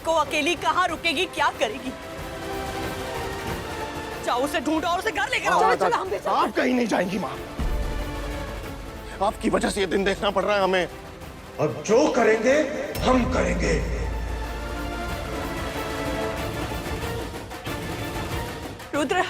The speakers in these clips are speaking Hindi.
रात को अकेली कहाँ रुकेगी, क्या करेगी? जाओ उसे ढूंढो और उसे घर लेकर आओ। चलो चलो हम भी चलते हैं। आप कहीं नहीं जाएंगी माँ। आपकी वजह से ये दिन देखना पड़ रहा है हमें। अब जो करेंगे हम करेंगे। रुद्र,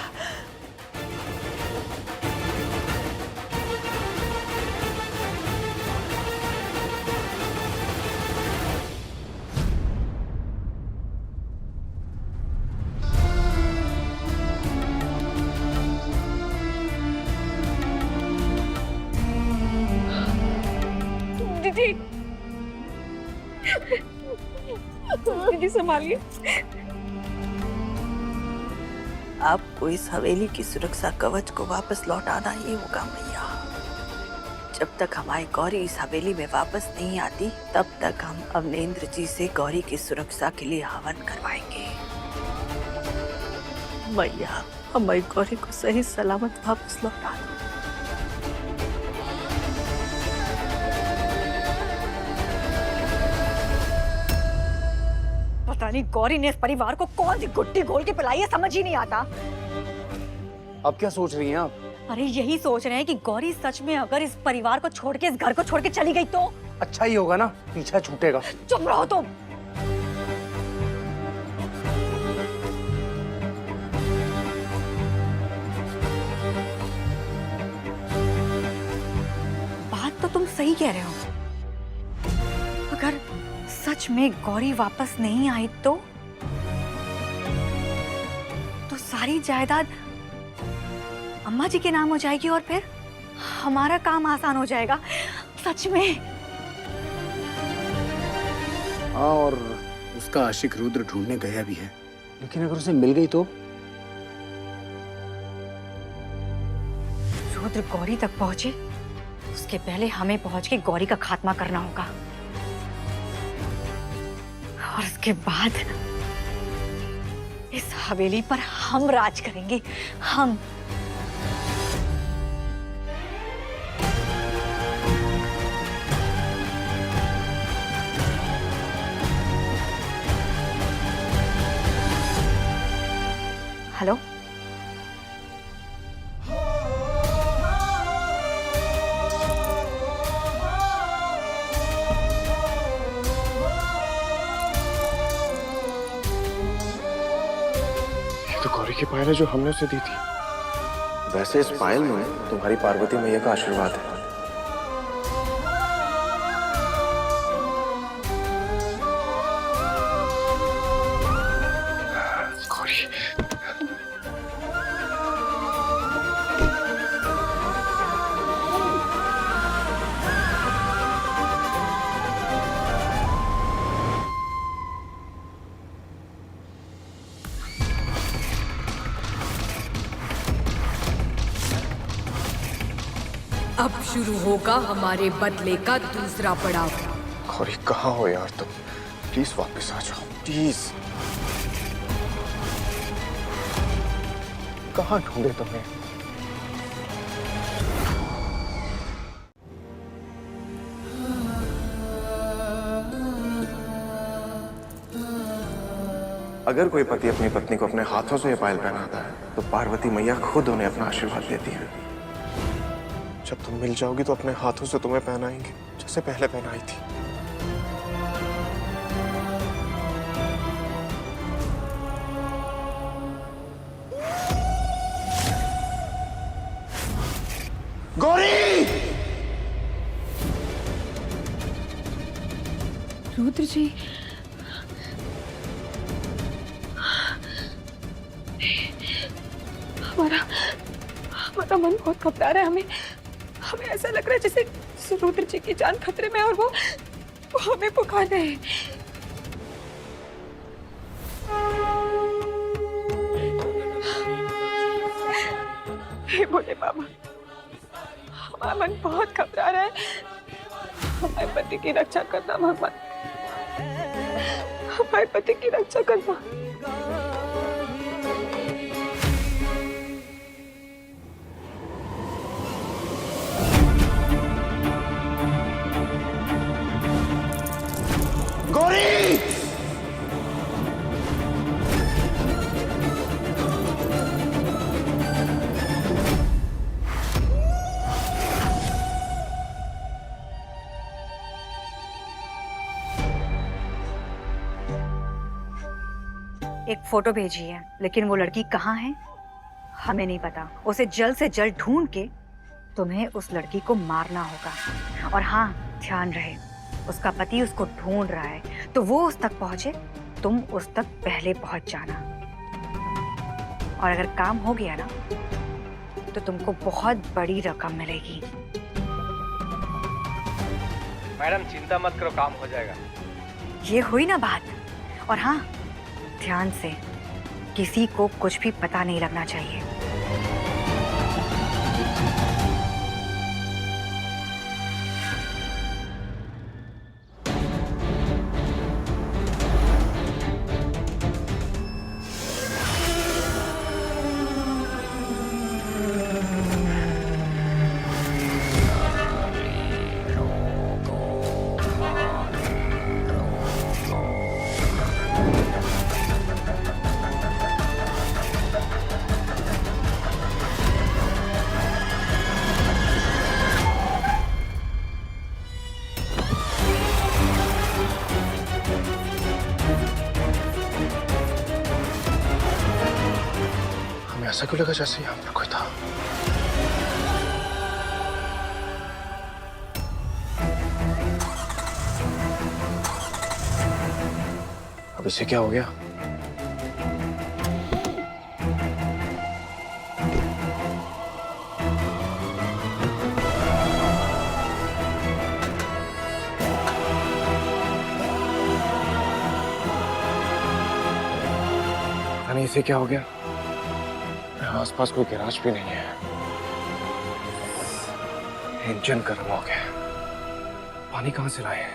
दीदी दीदी संभालिए। आपको इस हवेली की सुरक्षा कवच को वापस लौटाना ही होगा मैया। जब तक हमारी गौरी इस हवेली में वापस नहीं आती, तब तक हम अवनेंद्र जी से गौरी की सुरक्षा के लिए हवन करवाएंगे। मैया, हमारी गौरी को सही सलामत वापस लौटा दो। पता नहीं गौरी ने इस परिवार को कौन सी गुट्टी घोल के पिलाई है, समझ ही नहीं आता। अब क्या सोच रही हैं आप? अरे यही सोच रहे हैं कि गौरी सच में अगर इस परिवार को छोड़ के, इस घर को छोड़ के चली गई तो अच्छा ही होगा ना, पीछा छूटेगा। चुप रहो तुम। बात तो तुम सही कह रहे हो। अगर सच में गौरी वापस नहीं आई तो सारी जायदाद अम्मा जी के नाम हो जाएगी और फिर हमारा काम आसान हो जाएगा। सच में। हाँ, और उसका आशिक रुद्र ढूंढने गया भी है, लेकिन अगर उसे मिल गई तो? रुद्र गौरी तक पहुंचे उसके पहले हमें पहुंच के गौरी का खात्मा करना होगा, और उसके बाद इस हवेली पर हम राज करेंगे। हम। हेलो, तो गौरी की पायल है जो हमने उसे दी थी। वैसे इस पायल में तुम्हारी पार्वती मैया का आशीर्वाद है। गौरी, अब शुरू होगा हमारे बदले का दूसरा पड़ाव। गौरी कहाँ हो यार तुम? प्लीज वापस आ जाओ, प्लीज। कहाँ ढूंढे तुम्हें? अगर कोई पति अपनी पत्नी को अपने हाथों से ये पायल पहनाता है तो पार्वती मैया खुद उन्हें अपना आशीर्वाद देती है। जब तुम मिल जाओगी तो अपने हाथों से तुम्हें पहनाएंगे, जैसे पहले पहनाई थी। गौरी! रुद्र जी, हमारा मन बहुत घबरा रहा है। हमें ऐसा लग रहा है जैसे रुद्र जी की जान खतरे में है और वो हमें पुकार रहे हैं। हे भोले बाबा, हमारा मन बहुत घबरा रहा है। हमारे पति की रक्षा करना भगवान, हमारे पति की रक्षा करना। गौरी! एक फोटो भेजी है, लेकिन वो लड़की कहाँ है हमें नहीं पता। उसे जल्द से जल्द ढूंढ के तुम्हें उस लड़की को मारना होगा। और हाँ, ध्यान रहे, उसका पति उसको ढूंढ रहा है, तो वो उस तक पहुंचे, तुम उस तक पहले पहुंच जाना। और अगर काम हो गया ना, तो तुमको बहुत बड़ी रकम मिलेगी। मैडम चिंता मत करो, काम हो जाएगा। ये हुई ना बात। और हाँ, ध्यान से, किसी को कुछ भी पता नहीं लगना चाहिए। हमें ऐसा क्यों लगा जैसे यहाँ पर कोई था? अब इसे क्या हो गया? पता नहीं इसे क्या हो गया। आसपास कोई गैराज भी नहीं है। इंजन गर्म हो गया। पानी कहां से लाए?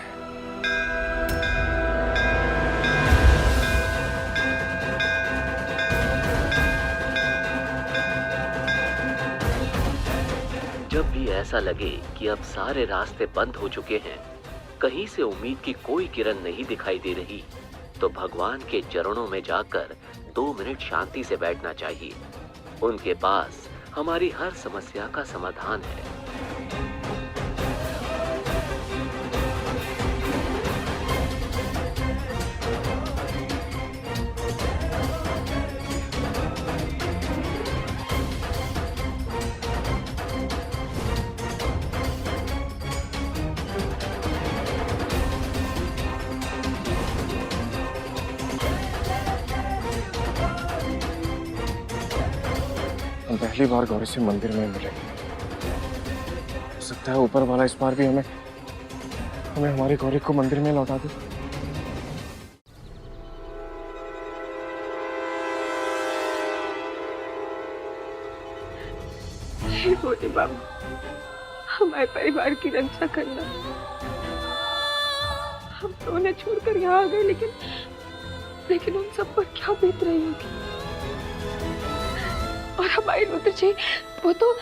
जब भी ऐसा लगे कि अब सारे रास्ते बंद हो चुके हैं, कहीं से उम्मीद की कोई किरण नहीं दिखाई दे रही, तो भगवान के चरणों में जाकर 2 मिनट शांति से बैठना चाहिए। उनके पास हमारी हर समस्या का समाधान है। हम पहली बार गौरी से मंदिर में मिले। हो सकता है ऊपर वाला इस बार भी हमें हमारी गौरी को मंदिर में लौटा दे। हे भोले बाबा, हमारे परिवार की रक्षा करना। हम तो उन्हें छोड़कर यहाँ आ गए, लेकिन उन सब पर क्या बीत रही होगी। और हमारी रुद्र जी, वो तो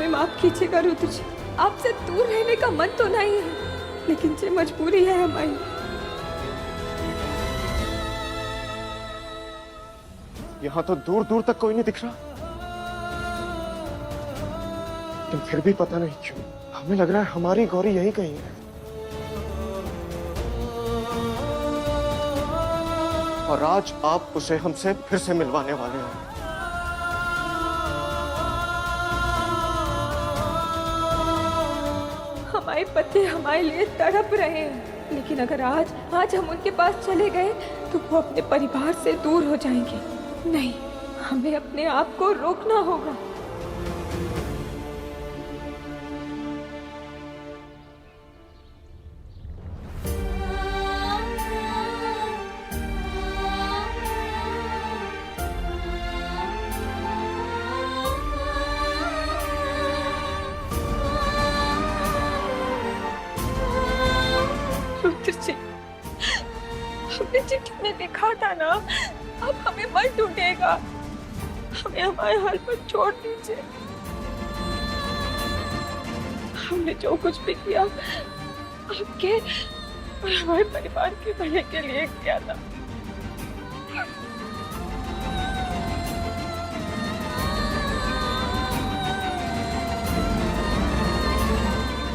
हमें माफ कीजिएगा रुद्र जी। आपसे दूर रहने का मन तो नहीं है, लेकिन ये मजबूरी है हमारी। यहाँ तो दूर दूर तक कोई नहीं दिख रहा, लेकिन फिर भी पता नहीं क्यों हमें लग रहा है हमारी गौरी यही कहीं है। और आज आप उसे हमसे फिर से मिलवाने वाले हैं। हमारे पति हमारे लिए तड़प रहे हैं, लेकिन अगर आज हम उनके पास चले गए तो वो अपने परिवार से दूर हो जाएंगे। नहीं, हमें अपने आप को रोकना होगा। रुद्र जी, हमने चिट्ठी में लिखा था ना, अब हमें मत ढूंढेगा, हमें हमारे हाल पर छोड़ दीजिए। हमने जो कुछ भी किया आपके और हमारे परिवार के भले के लिए किया था।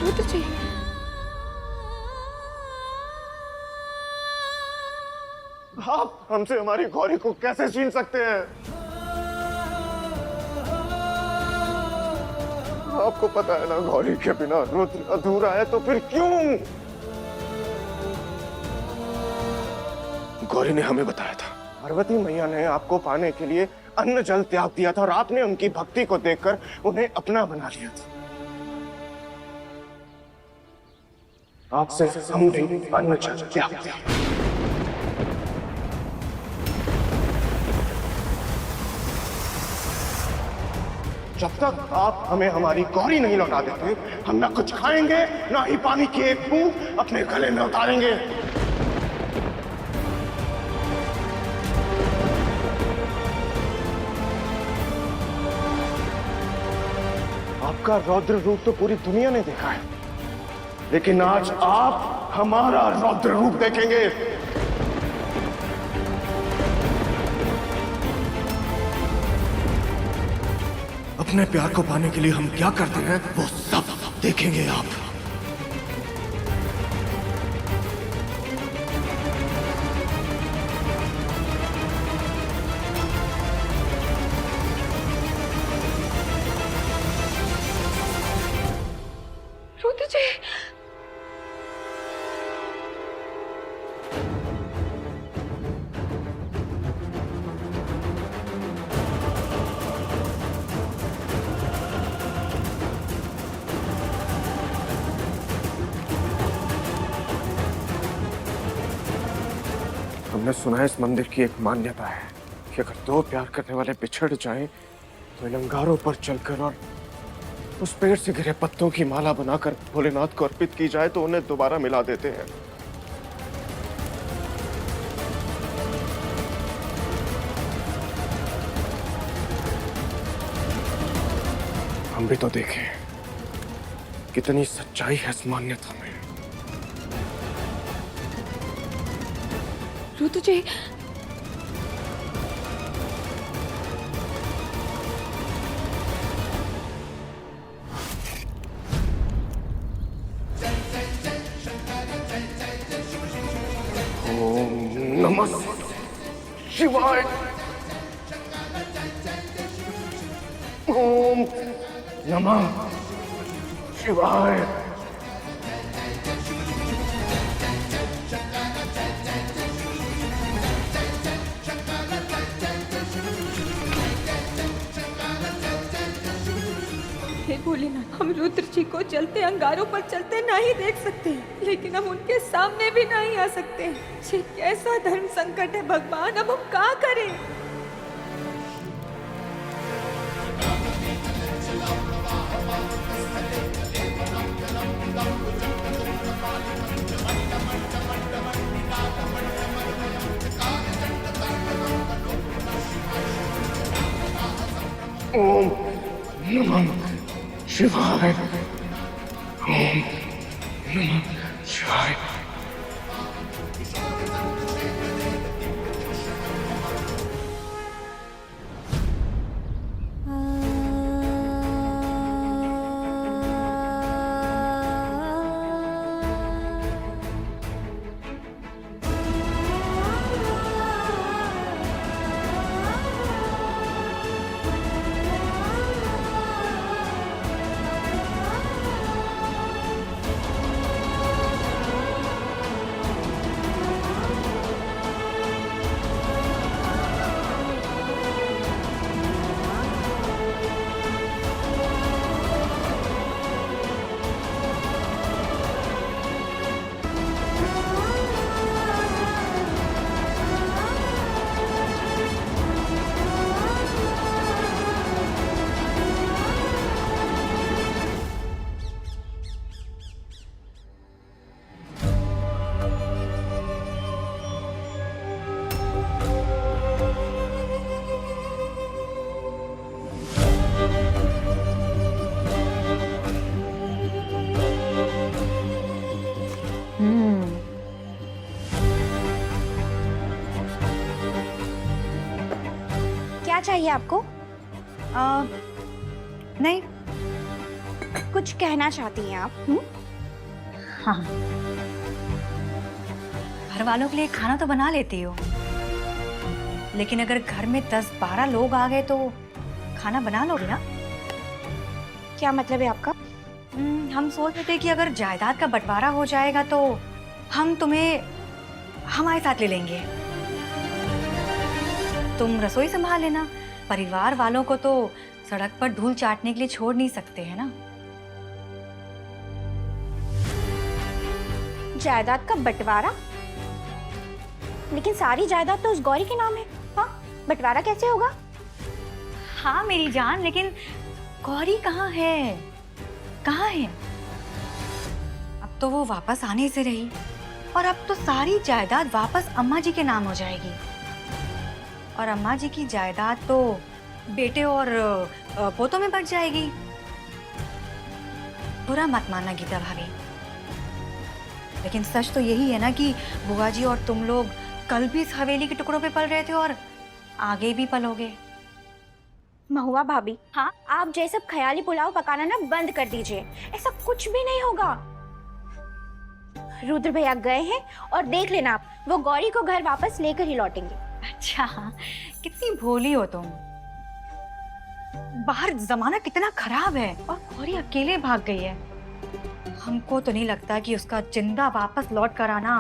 रुद्र जी, आप हमसे हमारी गौरी को कैसे छीन सकते हैं? आपको पता है ना, गौरी के बिना रुद्र अधूरा है, तो फिर क्यों? गौरी ने हमें बताया था, पार्वती मैया ने आपको पाने के लिए अन्न जल त्याग दिया था और आपने उनकी भक्ति को देखकर उन्हें अपना बना लिया था। आपसे हमने अन्न जल त्याग दिया। जब तक आप हमें हमारी गौरी नहीं लौटा देते, हम ना कुछ खाएंगे, ना ही पानी की एक बूंद अपने गले में उतारेंगे। आपका रौद्र रूप तो पूरी दुनिया ने देखा है, लेकिन आज आप हमारा रौद्र रूप देखेंगे। अपने प्यार को पाने के लिए हम क्या करते हैं, वो सब देखेंगे आप। रुद्र जी, हमने सुना है इस मंदिर की एक मान्यता है कि अगर दो प्यार करने वाले बिछड़ जाएं तो इन अंगारों पर चलकर और उस पेड़ से गिरे पत्तों की माला बनाकर भोलेनाथ को अर्पित की जाए तो उन्हें दोबारा मिला देते हैं। हम भी तो देखें कितनी सच्चाई है इस मान्यता में। रुद्र जी, ओम नमः शिवाय। ओम नमः शिवाय। हे भोलेनाथ, हम रुद्र जी को जलते अंगारों पर चलते नहीं देख सकते, लेकिन हम उनके सामने भी नहीं आ सकते। ये कैसा धर्म संकट है भगवान, अब हम क्या करें? ओम नमः शिवाय। ओम नमः शिवाय। क्या चाहिए आपको? नहीं, कुछ कहना चाहती हैं आप? हाँ, घर वालों के लिए खाना तो बना लेती हो, लेकिन अगर घर में 10-12 लोग आ गए तो खाना बना लोगे ना? क्या मतलब है आपका? हम सोच रहे थे कि अगर जायदाद का बंटवारा हो जाएगा तो हम तुम्हें हमारे साथ ले लेंगे। तुम रसोई संभाल लेना, परिवार वालों को तो सड़क पर धूल चाटने के लिए छोड़ नहीं सकते हैं ना। जायदाद का बंटवारा? लेकिन सारी जायदाद तो उस गौरी के नाम है। हाँ, बंटवारा कैसे होगा? हाँ मेरी जान, लेकिन गौरी कहाँ है? कहाँ है? अब तो वो वापस आने से रही और अब तो सारी जायदाद वापस अम्मा जी के नाम हो जाएगी। और अम्मा जी की जायदाद तो बेटे और पोतों में बट जाएगी। बुरा मत मानना गीता भाभी, लेकिन सच तो यही है ना कि बुआ जी और तुम लोग कल भी इस हवेली के टुकड़ों पे पल रहे थे और आगे भी पलोगे। महुआ भाभी, हाँ, आप जैसे ख्याली पुलाव पकाना ना बंद कर दीजिए। ऐसा कुछ भी नहीं होगा। रुद्र भैया गए हैं और देख लेना आप, वो गौरी को घर वापस लेकर ही लौटेंगे। अच्छा, कितनी भोली हो तुम। बाहर जमाना कितना खराब है और गौरी अकेले भाग गई है। हमको तो नहीं लगता कि उसका जिंदा वापस लौट कर आना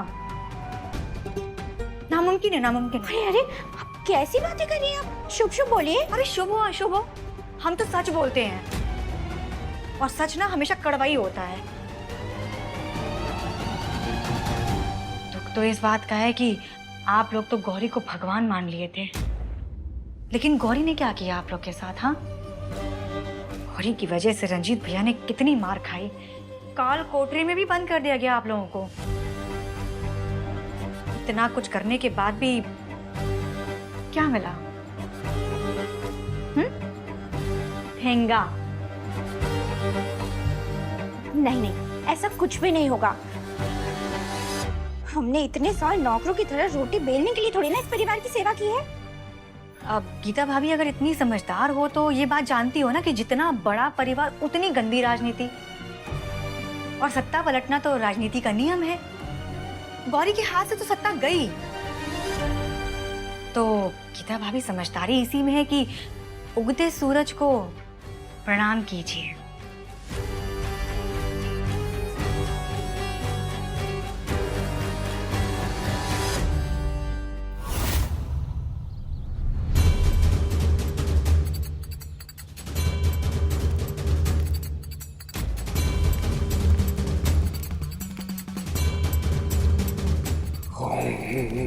नामुमकिन है, नामुमकिन है। अरे आप कैसी बातें कर रही हैं आप? शुभ शुभ बोलिए। अरे शुभ हो अशुभ हो, हम तो सच बोलते हैं और सच ना हमेशा कड़वा ही होता है। दुख तो इस बात का है कि आप लोग तो गौरी को भगवान मान लिए थे, लेकिन गौरी ने क्या किया आप लोग के साथ? हाँ, गौरी की वजह से रंजीत भैया ने कितनी मार खाई। काल कोठरी में भी बंद कर दिया गया आप लोगों को। इतना कुछ करने के बाद भी क्या मिला? ठेंगा। नहीं नहीं, ऐसा कुछ भी नहीं होगा। हमने इतने साल नौकरों की तरह रोटी बेलने के लिए थोड़ी ना इस परिवार की सेवा की है। अब गीता भाभी अगर इतनी समझदार हो तो ये बात जानती हो ना कि जितना बड़ा परिवार उतनी गंदी राजनीति, और सत्ता पलटना तो राजनीति का नियम है। गौरी के हाथ से तो सत्ता गई, तो गीता भाभी समझदारी इसी में है कि उगते सूरज को प्रणाम कीजिए।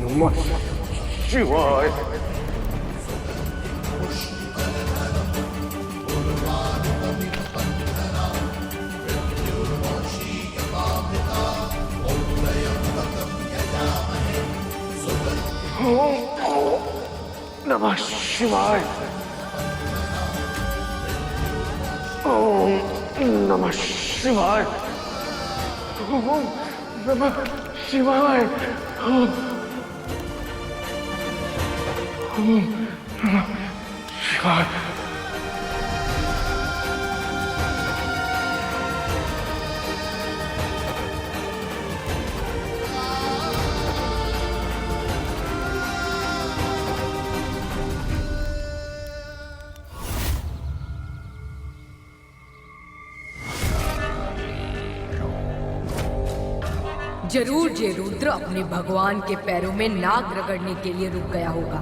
नमः शिवाय। नमः शिवाय। ओम नमः शिवाय। ओम नमः शिवाय। ओम नमः शिवाय। जरूर ये रुद्र अपने भगवान के पैरों में नाग रगड़ने के लिए रुक गया होगा।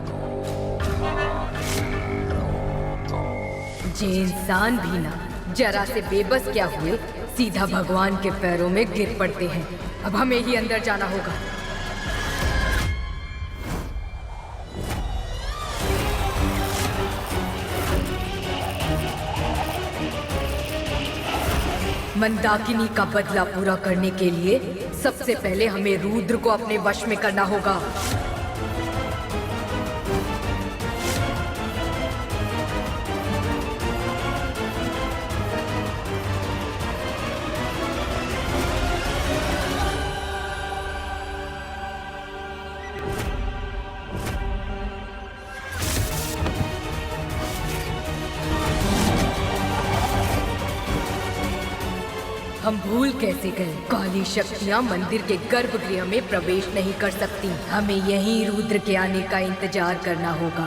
ये इंसान भी ना जरा से बेबस क्या हुए सीधा भगवान के पैरों में गिर पड़ते हैं। अब हमें ही अंदर जाना होगा। मंदाकिनी का बदला पूरा करने के लिए सबसे पहले हमें रुद्र को अपने वश में करना होगा। हम भूल कैसे गए? काली शक्तियां मंदिर के गर्भगृह में प्रवेश नहीं कर सकती। हमें यहीं रुद्र के आने का इंतजार करना होगा।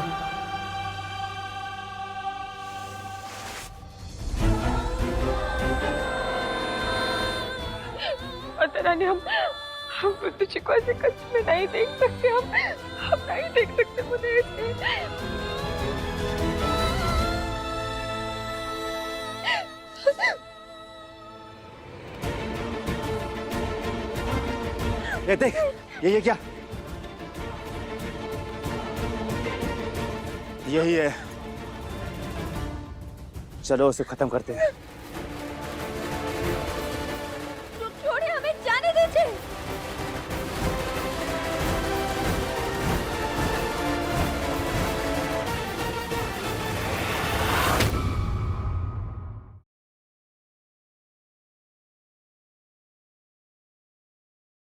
रानी, हम रुद्र जी को ऐसे कष्ट में नहीं देख सकते। हम नहीं देख सकते मुझे ऐसे। ये देख, ये क्या? यही है, चलो उसे खत्म करते हैं।